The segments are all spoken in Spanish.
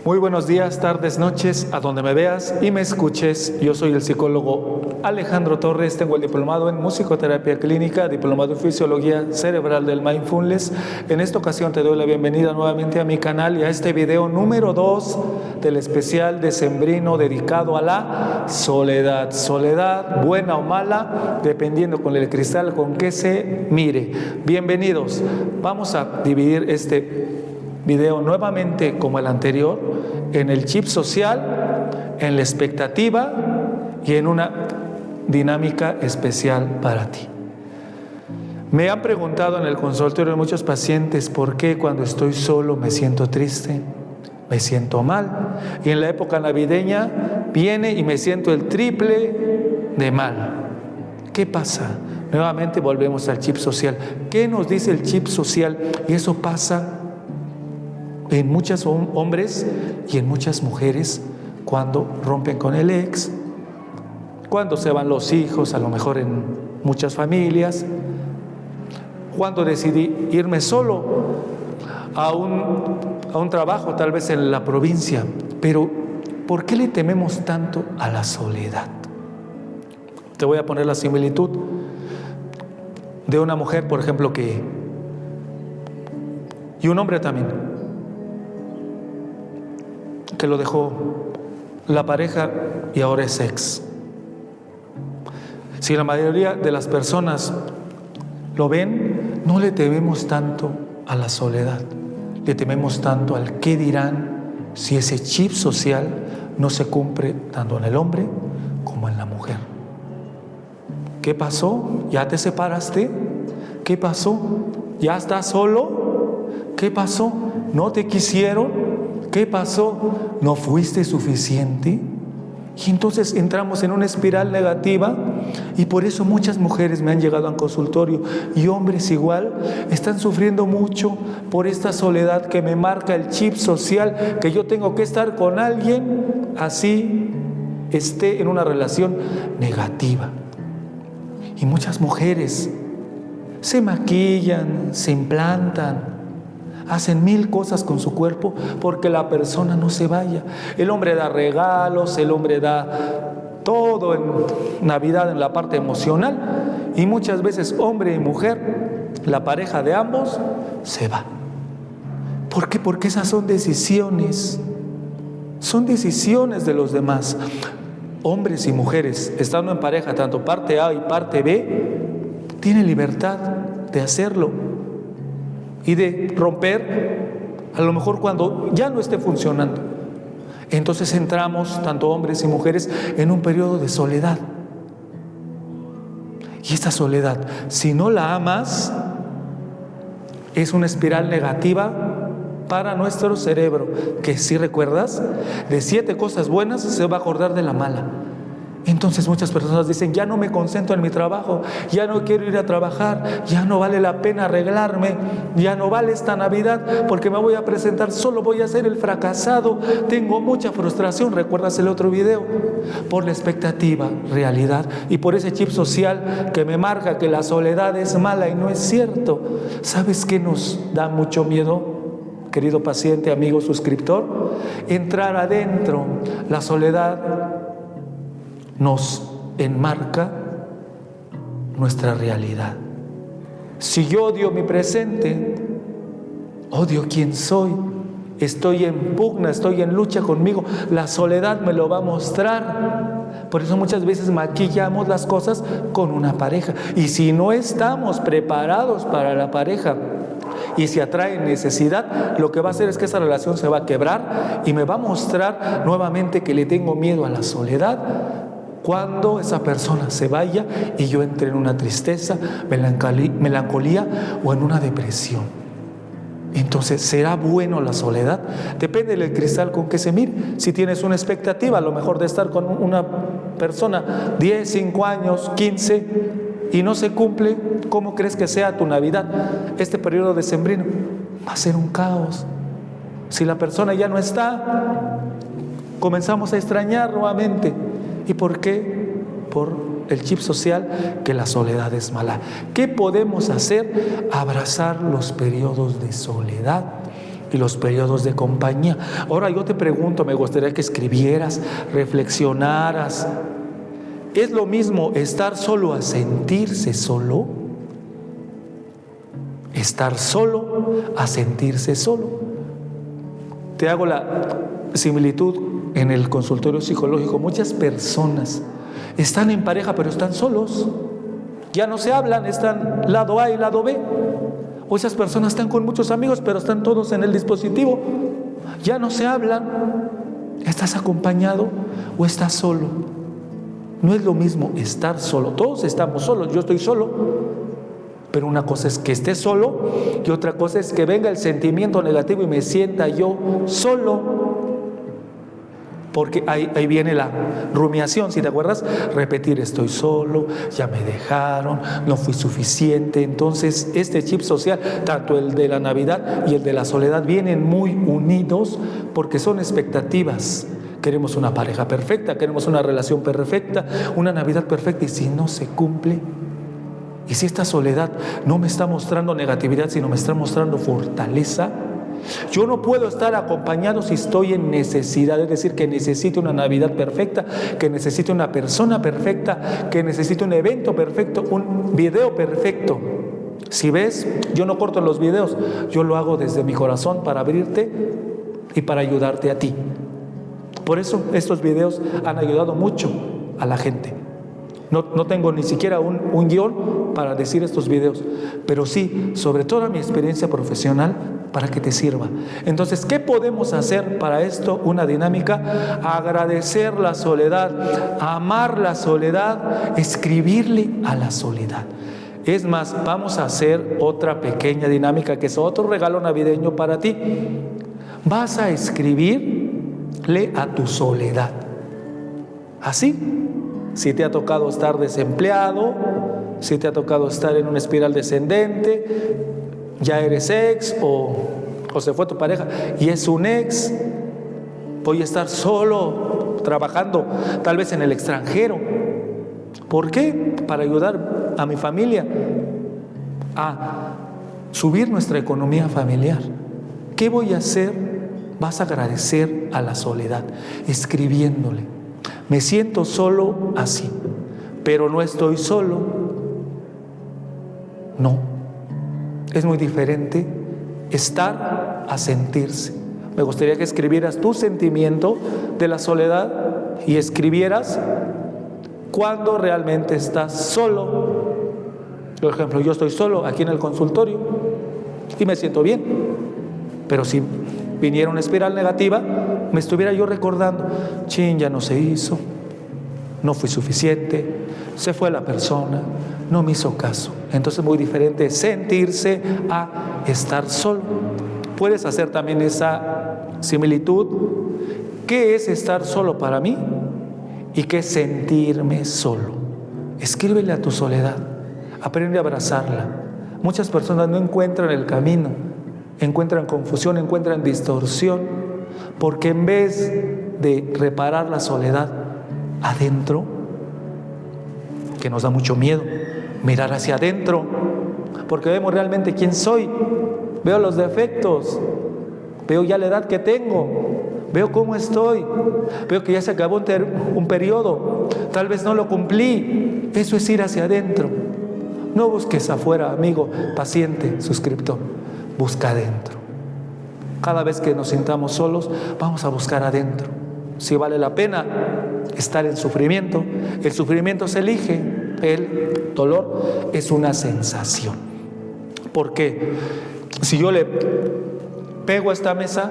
Muy buenos días, tardes, noches, a donde me veas y me escuches. Yo soy el psicólogo Alejandro Torres, tengo el diplomado en musicoterapia clínica, diplomado en fisiología cerebral del mindfulness. En esta ocasión te doy la bienvenida nuevamente a mi canal y a este video número 2 del especial decembrino dedicado a la soledad. Soledad, buena o mala, dependiendo con el cristal con que se mire. Bienvenidos. Vamos a dividir este video nuevamente como el anterior en el chip social, en la expectativa y en una dinámica especial para ti. Me han preguntado en el consultorio de muchos pacientes por qué cuando estoy solo me siento triste, me siento mal, y en la época navideña viene y me siento el triple de mal. ¿Qué pasa? Nuevamente volvemos al chip social. ¿Qué nos dice el chip social? Y eso pasa en muchos hombres y en muchas mujeres cuando rompen con el ex, cuando se van los hijos, a lo mejor en muchas familias, cuando decidí irme solo a un trabajo, tal vez en la provincia. Pero ¿por qué le tememos tanto a la soledad? Te voy a poner la similitud de una mujer, por ejemplo, y un hombre también, que lo dejó la pareja y ahora es ex. Si la mayoría de las personas lo ven, no le tememos tanto a la soledad, le tememos tanto al qué dirán si ese chip social no se cumple tanto en el hombre como en la mujer. ¿Qué pasó? ¿Ya te separaste? ¿Qué pasó? ¿Ya estás solo? ¿Qué pasó? ¿No te quisieron? ¿Qué pasó? ¿No fuiste suficiente? Y entonces entramos en una espiral negativa, y por eso muchas mujeres me han llegado al consultorio, y hombres igual, están sufriendo mucho por esta soledad que me marca el chip social, que yo tengo que estar con alguien así esté en una relación negativa. Y muchas mujeres se maquillan, se implantan, hacen mil cosas con su cuerpo porque la persona no se vaya. El hombre da regalos, el hombre da todo en Navidad en la parte emocional, y muchas veces hombre y mujer, la pareja de ambos, se va. ¿Por qué? Porque esas son decisiones de los demás. Hombres y mujeres, estando en pareja, tanto parte A y parte B, tienen libertad de hacerlo y de romper, a lo mejor cuando ya no esté funcionando. Entonces entramos, tanto hombres y mujeres, en un periodo de soledad. Y esta soledad, si no la amas, es una espiral negativa para nuestro cerebro, que si recuerdas, de 7 cosas buenas se va a acordar de la mala. Entonces muchas personas dicen: ya no me concentro en mi trabajo, ya no quiero ir a trabajar, ya no vale la pena arreglarme, ya no vale esta Navidad porque me voy a presentar, solo voy a ser el fracasado, tengo mucha frustración. ¿Recuerdas el otro video? Por la expectativa, realidad, y por ese chip social que me marca que la soledad es mala, y no es cierto. ¿Sabes qué nos da mucho miedo, querido paciente, amigo, suscriptor? Entrar adentro. La soledad nos enmarca nuestra realidad. Si yo odio mi presente, odio quién soy, estoy en pugna, estoy en lucha conmigo, la soledad me lo va a mostrar. Por eso muchas veces maquillamos las cosas con una pareja, y si no estamos preparados para la pareja y si atrae necesidad, lo que va a hacer es que esa relación se va a quebrar y me va a mostrar nuevamente que le tengo miedo a la soledad cuando esa persona se vaya y yo entre en una tristeza, melancolía o en una depresión. Entonces, ¿será bueno la soledad? Depende del cristal con que se mire. Si tienes una expectativa a lo mejor de estar con una persona 10, 5 años, 15, y no se cumple, ¿cómo crees que sea tu Navidad? Este periodo decembrino va a ser un caos. Si la persona ya no está, comenzamos a extrañar nuevamente. ¿Y por qué? Por el chip social, que la soledad es mala. ¿Qué podemos hacer? Abrazar los periodos de soledad y los periodos de compañía. Ahora yo te pregunto, me gustaría que escribieras, reflexionaras. ¿Es lo mismo estar solo a sentirse solo? Estar solo a sentirse solo. Te hago la similitud en el consultorio psicológico. Muchas personas están en pareja pero están solos. Ya no se hablan, están lado A y lado B. O esas personas están con muchos amigos pero están todos en el dispositivo. Ya no se hablan. ¿Estás acompañado o estás solo? No es lo mismo estar solo. Todos estamos solos. Yo estoy solo. Pero una cosa es que esté solo y otra cosa es que venga el sentimiento negativo y me sienta yo solo. Porque ahí viene la rumiación, si te acuerdas, repetir: estoy solo, ya me dejaron, no fui suficiente. Entonces este chip social, tanto el de la Navidad y el de la soledad, vienen muy unidos porque son expectativas. Queremos una pareja perfecta, queremos una relación perfecta, una Navidad perfecta, y si no se cumple, y si esta soledad no me está mostrando negatividad, sino me está mostrando fortaleza, yo no puedo estar acompañado si estoy en necesidad. Es decir, que necesito una Navidad perfecta, que necesito una persona perfecta, que necesito un evento perfecto, un video perfecto. Si ves, yo no corto los videos, yo lo hago desde mi corazón para abrirte y para ayudarte a ti. Por eso estos videos han ayudado mucho a la gente. No tengo ni siquiera un guión para decir estos videos, pero sí, sobre toda mi experiencia profesional, para que te sirva. Entonces, ¿qué podemos hacer para esto? Una dinámica: agradecer la soledad, amar la soledad, escribirle a la soledad. Es más, vamos a hacer otra pequeña dinámica que es otro regalo navideño para ti. Vas a escribirle a tu soledad. Así. Si te ha tocado estar desempleado, si te ha tocado estar en una espiral descendente, ya eres ex o se fue tu pareja y es un ex, voy a estar solo trabajando tal vez en el extranjero. ¿Por qué? Para ayudar a mi familia a subir nuestra economía familiar. ¿Qué voy a hacer? Vas a agradecer a la soledad escribiéndole: me siento solo así, pero no estoy solo. No, es muy diferente estar a sentirse. Me gustaría que escribieras tu sentimiento de la soledad y escribieras cuando realmente estás solo. Por ejemplo, yo estoy solo aquí en el consultorio y me siento bien, pero si viniera una espiral negativa, me estuviera yo recordando: chin, ya no se hizo, no fui suficiente, se fue la persona, no me hizo caso. Entonces es muy diferente sentirse a estar solo. Puedes hacer también esa similitud. ¿Qué es estar solo para mí? ¿Y qué es sentirme solo? Escríbele a tu soledad, aprende a abrazarla. Muchas personas no encuentran el camino, encuentran confusión, encuentran distorsión, porque en vez de reparar la soledad adentro, que nos da mucho miedo, mirar hacia adentro, porque vemos realmente quién soy, veo los defectos, veo ya la edad que tengo, veo cómo estoy, veo que ya se acabó un periodo, tal vez no lo cumplí. Eso es ir hacia adentro. No busques afuera, amigo, paciente, suscriptor, busca adentro. Cada vez que nos sintamos solos, vamos a buscar adentro. Si vale la pena estar en sufrimiento, el sufrimiento se elige, el dolor es una sensación. Porque si yo le pego a esta mesa,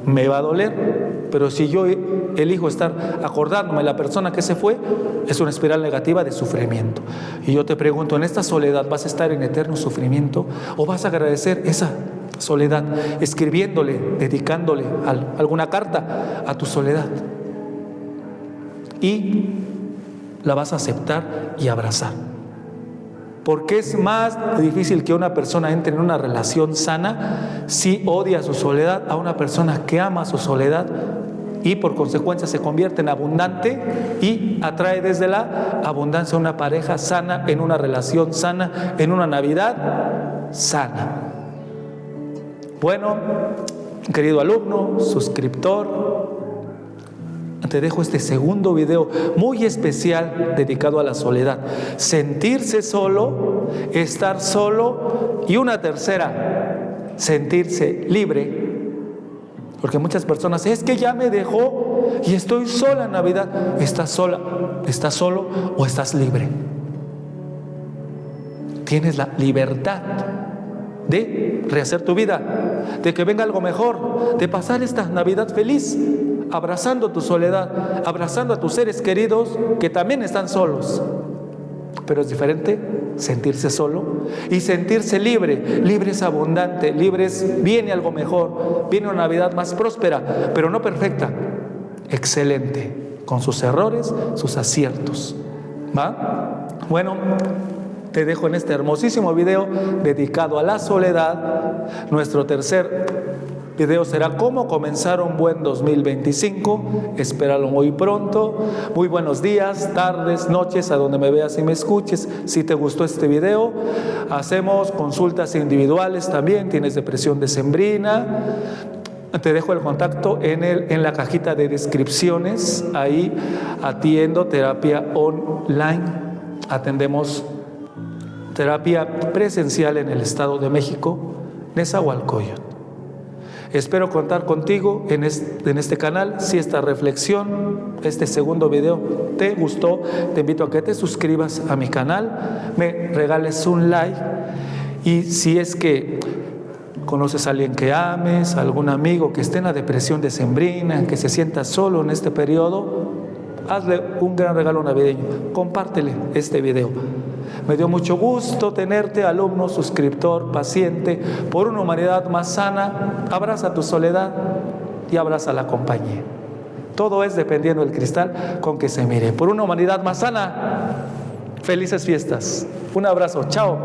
me va a doler, pero si yo elijo estar acordándome de la persona que se fue, es una espiral negativa de sufrimiento. Y yo te pregunto, en esta soledad, ¿vas a estar en eterno sufrimiento o vas a agradecer esa soledad escribiéndole, dedicándole alguna carta a tu soledad? Y la vas a aceptar y abrazar. Porque es más difícil que una persona entre en una relación sana si odia su soledad a una persona que ama su soledad y por consecuencia se convierte en abundante y atrae desde la abundancia una pareja sana, en una relación sana, en una Navidad sana. Bueno, querido alumno, suscriptor, te dejo este segundo video muy especial dedicado a la soledad. Sentirse solo, estar solo, y una tercera, sentirse libre. Porque muchas personas, es que ya me dejó y estoy sola en Navidad. ¿Estás sola? ¿Estás solo o estás libre? Tienes la libertad de rehacer tu vida, de que venga algo mejor, de pasar esta Navidad feliz, abrazando tu soledad, abrazando a tus seres queridos que también están solos. Pero es diferente sentirse solo y sentirse libre. Libre es abundante, libre es, viene algo mejor, viene una Navidad más próspera, pero no perfecta, excelente, con sus errores, sus aciertos. ¿Va? Bueno, te dejo en este hermosísimo video dedicado a la soledad. Nuestro tercer video será cómo comenzar un buen 2025. Espéralo muy pronto. Muy buenos días, tardes, noches, a donde me veas y me escuches. Si te gustó este video, hacemos consultas individuales también. Tienes depresión decembrina, te dejo el contacto en la cajita de descripciones. Ahí atiendo terapia online. Atendemos terapia presencial en el Estado de México, Nezahualcóyotl. Espero contar contigo en este canal. Si esta reflexión, este segundo video te gustó, te invito a que te suscribas a mi canal, me regales un like, y si es que conoces a alguien que ames, algún amigo que esté en la depresión decembrina, que se sienta solo en este periodo, hazle un gran regalo navideño, compártele este video. Me dio mucho gusto tenerte, alumno, suscriptor, paciente, por una humanidad más sana. Abraza tu soledad y abraza la compañía. Todo es dependiendo del cristal con que se mire. Por una humanidad más sana, felices fiestas. Un abrazo, chao.